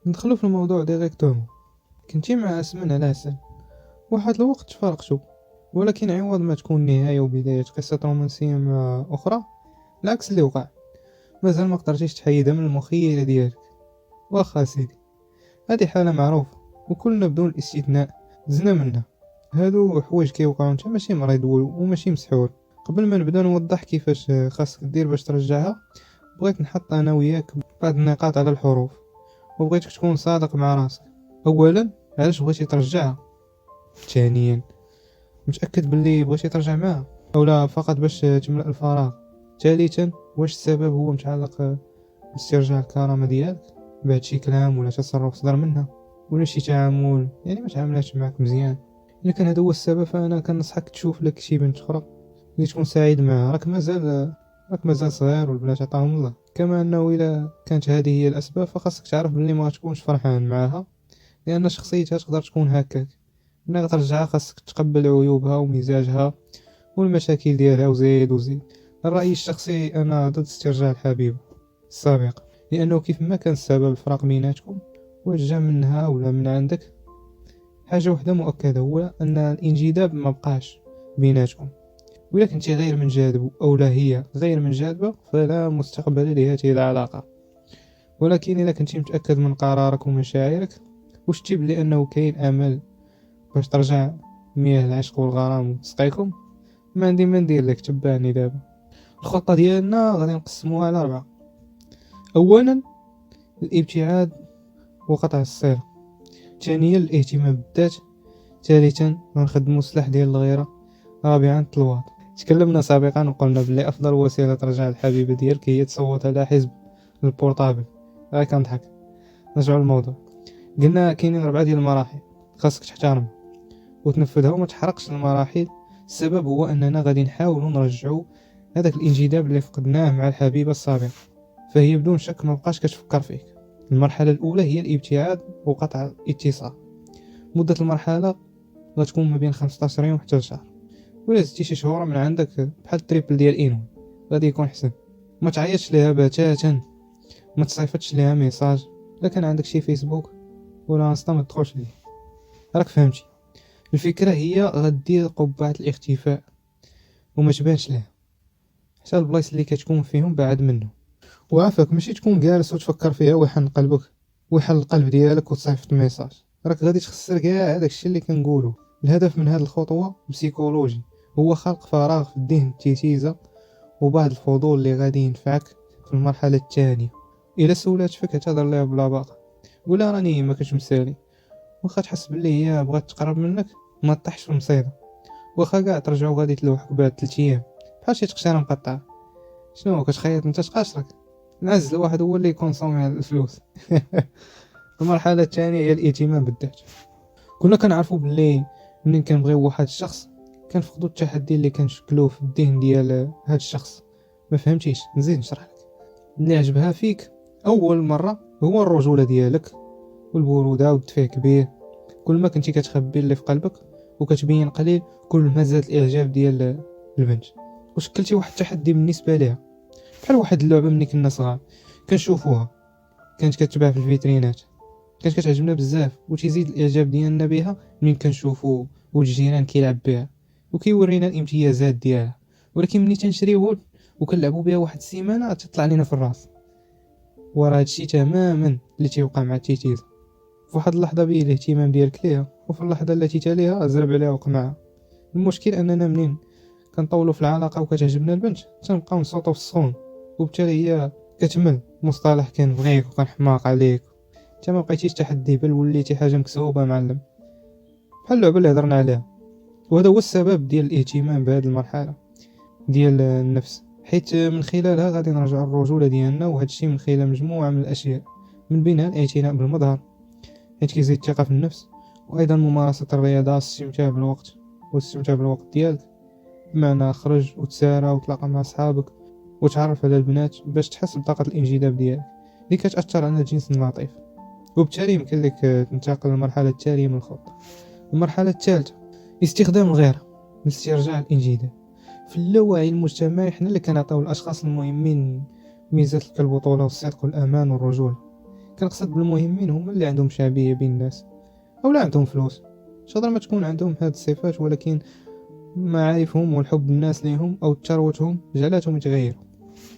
ندخلو في الموضوع ديريكتومون. كنتي مع سمن على عسل، واحد الوقت تفارقتو، ولكن عوض ما تكون نهاية وبداية قصة رومانسية مع أخرى، العكس اللي وقع. مازال ما قدرتيش تحيدها من المخيلة ديالك. واخا سيدي، هذه حالة معروفة وكلنا بدون الاستثناء دزنا منها. هادو حوايج كيوقعوا، نتا ماشي مريض وماشي مسحور. قبل ما نبدا نوضح كيفاش خاصك دير باش ترجعها، بغيت نحط انا وياك بعض النقاط على الحروف، وبغيتك تكون صادق مع راسك. اولا، علاش بغيتي ترجعها؟ ثانيا، متاكد باللي بغيتي ترجع معها او لا فقط باش تملأ الفراغ؟ ثالثا، واش السبب هو متعلق باسترجاع الكرامة ديالك بعد شي كلام ولا تصرف صدر منها، ولا شي تعامل يعني ما تعاملاتش معك مزيان؟ الا كان هذا هو السبب، فانا كنصحك تشوف لك شي بنت اخرى اللي تكون سعيد معها. راك مازال صغير والبنات عطاهم الله. كما انه الا كانت هذه هي الاسباب، فخاصك تعرف بلي ما تكونش فرحان معها، لان شخصيتها تقدر تكون هكاك. ملي غترجعها خاصك تقبل عيوبها ومزاجها والمشاكل ديالها وزيد وزيد. الرأي الشخصي، انا ضد استرجاع الحبيبة السابقة، لانه كيف ما كان السبب الفراق بيناتكم، واش جا منها ولا من عندك، حاجة وحدة مؤكدة، هو ان الانجذاب ما بقاش بيناتكم. وإلا كنتي غير منجذب أو لا هي غير منجذبة، فلا مستقبل لهذه العلاقة. ولكن إلا كنتي متأكد من قرارك ومشاعرك، وشتي بلي أنه كاين أمل باش ترجع مياه العشق والغرام وتسقيكم، ما عندي ما ندير لك. تبعني دابا. الخطة ديالنا غادي نقسموها على 4. أولا، الابتعاد وقطع الصلة. ثانيا، الاهتمام بالذات. ثالثا، غنخدمو السلاح ديال الغيرة. رابعا، التلواط. تكلمنا سابقا وقلنا بلي افضل وسيله ترجع الحبيبه ديالك هي تصوت على حزب البورطابل. غير كنضحك. نرجعوا للموضوع. قلنا كاينين 4 ديال المراحل خاصك تحترم وتنفذها وما تحرقش المراحل. السبب هو اننا غادي نحاولوا نرجعوا هذاك الانجذاب اللي فقدناه مع الحبيبه السابقه، فهي بدون شك ما بقاش كتفكر فيك. المرحله الاولى هي الابتعاد وقطع الاتصال. مده المرحله غتكون ما بين 15 يوم حتى لشهر، ولا زدتي شي شهور من عندك بحال التريبل ديال اينون غادي يكون حسن. ما تعيطش ليها بتاتا، ما تصيفطش ليها ميساج. الا كان عندك شي فيسبوك ولا انستا ما تدخلش ليه. راك فهمتي؟ الفكره هي غدير قبعه الاختفاء وما تبانش لها حتى البلايص اللي كتكون فيهم بعد منه. وعافاك ماشي تكون جالس وتفكر فيها ويحن قلبك ويحل القلب ديالك وتصيفط ميساج. راك غادي تخسر كاع هذاك الشيء اللي كنقوله. الهدف من هذه الخطوه بسيكولوجي، هو خلق فراغ في الذهن، التيتيزه وبعض الفضول اللي غادي ينفعك في المرحله الثانيه. الا سولات فيك اعتذر لها بلا باقه، قولها راني ما كنتش مسالي. واخا تحس باللي هي بغات تقرب منك، ما تطيحش في المصيده. واخا كاع ترجعوا غادي تلوحك بعد 3 ايام بحال شي تقشيره مقطعه. شنو كتخيط انت تقاشرك؟ نعز الواحد هو اللي يكونسومي هاد الفلوس. المرحله الثانيه هي الاهتمام بالذات. كنا كنعرفوا باللي منين كنبغيو واحد الشخص كنفقدوا التحدي اللي كنشكلوه في الذهن ديال هاد الشخص. ما فهمتيش؟ نزيد نشرح لك. اللي عجبها فيك اول مره هو الرجوله ديالك والبروده والدفء كبير. كل ما كنتي كتخبي اللي في قلبك وكتبين قليل، كل ما زاد الاعجاب ديال البنت. وشكلتي واحد التحدي بالنسبه ليها، بحال واحد اللعبه ملي كنا صغار كنشوفوها، كانت كتباع في الفيترينات، كانت كتعجبنا بزاف. وتزيد الاعجاب ديالنا بها ملي كنشوفو ولد الجيران كيلعب بها وكيورينا الامتيازات ديالها. ولكن ملي تنشريوه وكنلعبوا بها واحد السيمانه تطلع لينا في الراس. ورا هادشي تماما اللي تيوقع مع التيتيز. في واحد اللحظه بيه الاهتمام ديالك ليها، وفي اللحظه التي تليها زرب عليها وقمعها. المشكل اننا منين كنطولوا في العلاقه وكتعجبنا البنت تنبقاو نصوتو في الصون، وبالتالي هي كتمل مصطلح كنبغيك وكنحماق عليك. انت ما بقيتيش تحدي، بل وليتي حاجه مكسوبه معلم، بحال اللعبه اللي هضرنا عليها. وهذا هو السبب ديال الاهتمام بهذه المرحله ديال النفس، حيت من خلالها غادي نرجع الرجوله ديالنا. وهذا الشيء من خلال مجموعه من الاشياء، من بينها الاعتناء بالمظهر حيت كيزيد الثقه في النفس، وايضا ممارسه الرياضه، الاستمتاع بالوقت والاستمتاع بالوقت ديالك، بمعنى خرج وتسارى وتلاقى مع صحابك وتعرف على البنات باش تحس بطاقه الانجذاب ديالك اللي كتاثر على الجنس اللطيف. وبالتالي يمكن لك تنتقل للمرحله التاليه من الخطه. المرحله الثالثه، استخدام الغيره لاسترجاع الانجذاب. في اللاوعي المجتمعي حنا اللي كنعطيو الاشخاص المهمين ميزات كالبطوله والصدق والامان والرجوله. كنقصد بالمهمين هما اللي عندهم شعبيه بين الناس او لا عندهم فلوس. تقدر ما تكون عندهم هاد الصفات، ولكن معارفهم والحب الناس ليهم او ثروتهم جعلتهم يتغيروا.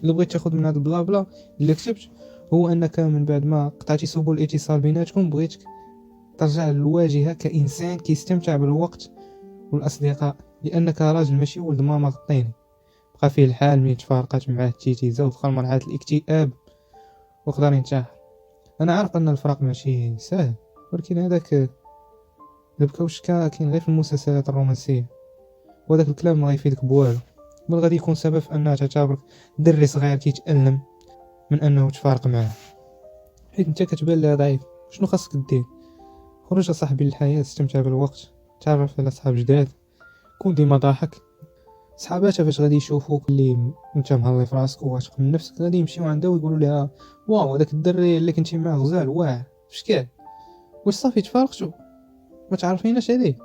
اللي بغيت تاخذ من هاد البلا بلا اللي كتبت هو انك من بعد ما قطعتي سبل الاتصال بيناتكم بغيتك ترجع للواجهه كانسان كيستمتع بالوقت والاصدقاء، لانك راجل ماشي ولد ماما غطيني. بقى فيه الحال من تفارقات معاه التيتيزا ودخل مرحله الاكتئاب وقدر ينتحر. انا عارف ان الفراق ماشي سهل، ولكن هذاك اللي بكاو شكا كاين غير في المسلسلات الرومانسيه، وهذاك الكلام ما غيفيدك بوالو، بل غادي يكون سبب في انها تعتبرك دري صغير كيتألم من انه تفارق معاه، حيت انت كتبان لها ضعيف. شنو خاصك دير؟ خرج صاحبي للحياه، استمتع بالوقت، تعرف على صحاب جداد، كون ديما ضاحك. صحاباتها فاش غادي يشوفوك اللي انت مهلي في راسك وواثق من نفسك غادي يمشيو عندها ويقولوا لها واو هذاك الدري اللي كنتي معاه غزال واعر فشكال، واش صافي تفارقتوا ما تعرفيناش عليه.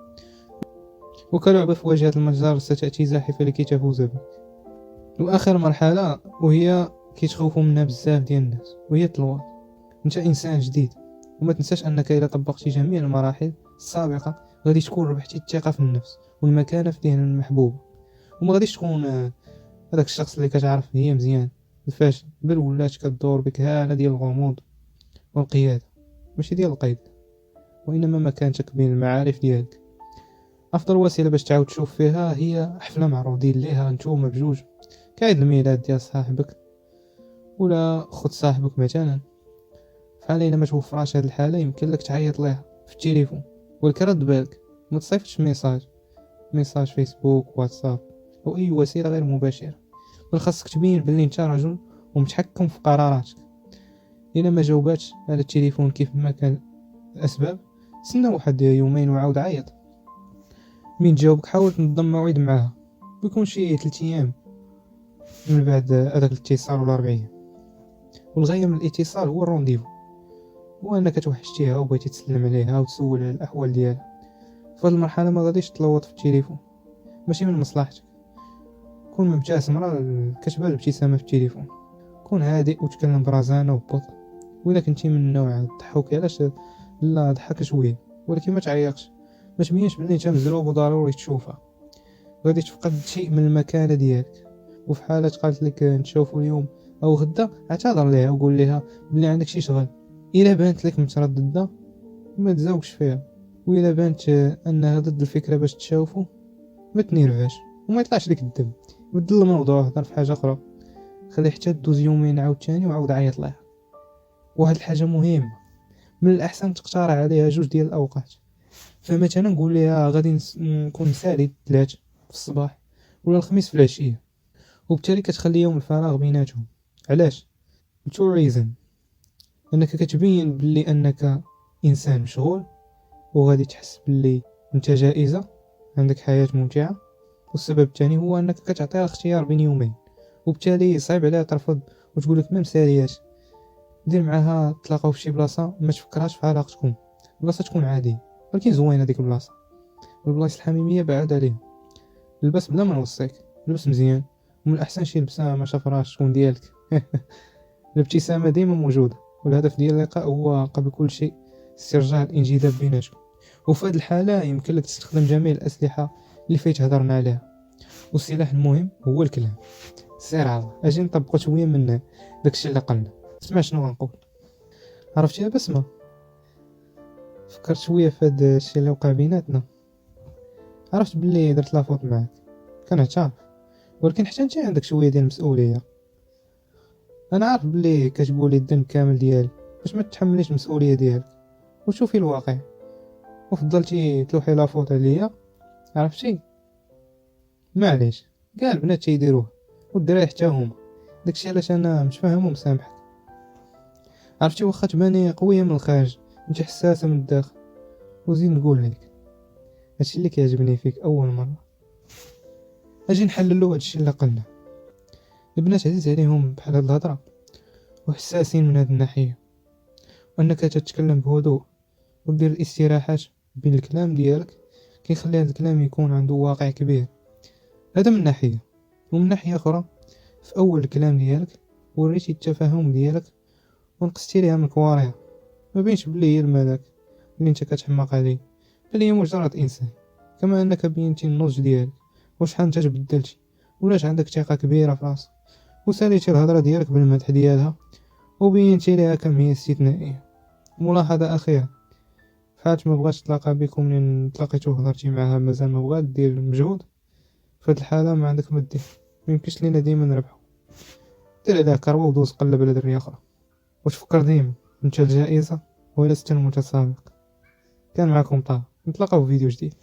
وكلعبة في واجهة المتجر ستأتي زاحفة لكي تفوز بك. واخر مرحلة وهي كيتخوفوا منها بزاف ديال الناس، وهي الطلوات. انت انسان جديد، وما تنساش انك اذا طبقتي جميع المراحل السابقة غادي تكون ربحتي الثقة في النفس والمكانة في ذهن المحبوب، وما غاديش تكون هذاك الشخص اللي كتعرف هي مزيان الفاشل، بل ولات كدور بك هالة ديال الغموض والقيادة، ماشي ديال القيد، وانما مكانتك بين المعارف ديالك. افضل وسيله باش تعاود تشوف فيها هي حفله معروضين ليها نتوما بجوج، كعيد الميلاد ديال صاحبك ولا خد صاحبك مثلا. فحال الا ما توفراش هاد الحاله يمكن لك تعيط ليها في التليفون، ولكن رد بالك ما تصيفطش ميساج فيسبوك واتساب او اي وسيله غير مباشره، بل خاصك تبين بلي انت رجل ومتحكم في قراراتك. الا ما جاوباتش على التليفون كيف ما كان الاسباب، سنى واحد يومين وعاود عيط. من جاوبك حاول تنظم موعد معاها، بيكون شي 3 ايام من بعد هذاك الاتصال ولا 4 ايام. والغايه من الاتصال هو الرونديفو، هو انك توحشتيها وبغيتي تسلم عليها وتسول على الاحوال ديالها. فهاد المرحله ما غاديش تلوط في التليفون، ماشي من مصلحتك. كون مبتسم، راه كتبان الابتسامه في التليفون. كون هادئ وتكلم برزانه وببطء. وإلا كنتي من النوع الضحوكي علاش لا ضحك شويه، ولكن ما تعيقش، ما تبينش بلي انت مزروب وضروري تشوفها. غادي تفقد شيء من المكانه ديالك. وفي حاله قالت لك نتشوفوا اليوم او غدا، اعتذر ليها وقول لها بلي عندك شي شغل. الا بانت لك متردده ما تزاوقش فيها، والا بانت انها ضد الفكره باش تشوفوا ما تنيرفاش وما يطلعش لك الدم. بدل الموضوع، هضر في حاجه اخرى، خلي حتى دوز يومين عاوتاني وعاود عيط لها. واحد الحاجه مهمه، من الاحسن تقترح عليها 2 ديال الاوقات. فمثلا نقول لها غادي نكون سالي الثلاث في الصباح ولا الخميس في العشيه، وبالتالي كتخلي يوم الفراغ بيناتهم. علاش؟ تو ريزن، انك كتبين باللي انك انسان مشغول وغادي تحس باللي انت جائزه، عندك حياه ممتعه. والسبب الثاني هو انك كتعطيها اختيار بين يومين، وبالتالي صعيب عليها ترفض وتقول لك ما مسالياش. دير معها تلاقاو في شي بلاصه ما تفكرهاش في علاقتكم، بلاصه تكون عاديه ولكن زوينه ديك البلاصه. البلايص الحميميه بعد عليهم. لبس بلا ما نوصيك، لبس مزيان، ومن الاحسن شي لبسه ما شافراش تكون ديالك. الابتسامه ديما موجوده، والهدف ديال اللقاء هو قبل كل شيء استرجاع الانجذاب بيناتكم. وفي هذه الحاله يمكن لك تستخدم جميع الاسلحه اللي فايت هضرنا عليها، والسلاح المهم هو الكلام. سير على اجي نطبقوا شويه من داكشي اللي قلنا. اسمع شنو غنقول. عرفتي يا بسمه، فكرت شويه في هذا الشيء اللي وقع بيناتنا. عرفت باللي درت لافوت معاك، كنعترف، ولكن حتى انت عندك شويه ديال المسؤوليه. انا عارف باللي كتقولي الذنب كامل ديالي باش ما تتحمليش المسؤوليه ديالك وتشوفي الواقع، وفضلتي تلوحي لافوت عليا. عرفتي، معليش، كاع البنات تيديروه والدراري حتى هما، داكشي علاش انا متفاهم ومسامحك. عرفتي، واخا تباني قويه من الخارج انت حساسه من الداخل. وزيد نقول لك هادشي اللي كيعجبني فيك اول مره. اجي نحللو هادشي اللي قلنا. البنات عزيز عليهم بحال هاد الهضره وحساسين من هاد الناحيه، وانك تتكلم بهدوء ودير الاستراحات بين الكلام ديالك كيخلي هاد الكلام يكون عنده واقع كبير. هذا من ناحيه، ومن ناحيه اخرى في اول الكلام ديالك وريتي التفاهم ديالك ونقصتي ليها من الكوارير. ما بينش بلي هي الملاك اللي انت كتحماق عليه، بل هي مجرد انسان. كما انك بينتي النضج ديالك، وشحال انت تبدلتي، ولاش عندك ثقه كبيره في راسك، وساليتي الهضره ديالك بالمدح ديالها، وبينتي ليها كم هي استثنائيه. ملاحظه اخيره، فات ما بغاتش تلاقى بكم منين تلاقيتو وهضرتي معاها مازال ما بغات دير مجهود، في هاد الحاله ما عندك ما دير. ميمكنش لينا ديما نربحو. دير عليها كروه ودوز قلب على دريه اخرى، وتفكر ديما انت الجائزه ولست المتسابق. كان معكم طه، نتلاقاو في فيديو جديد.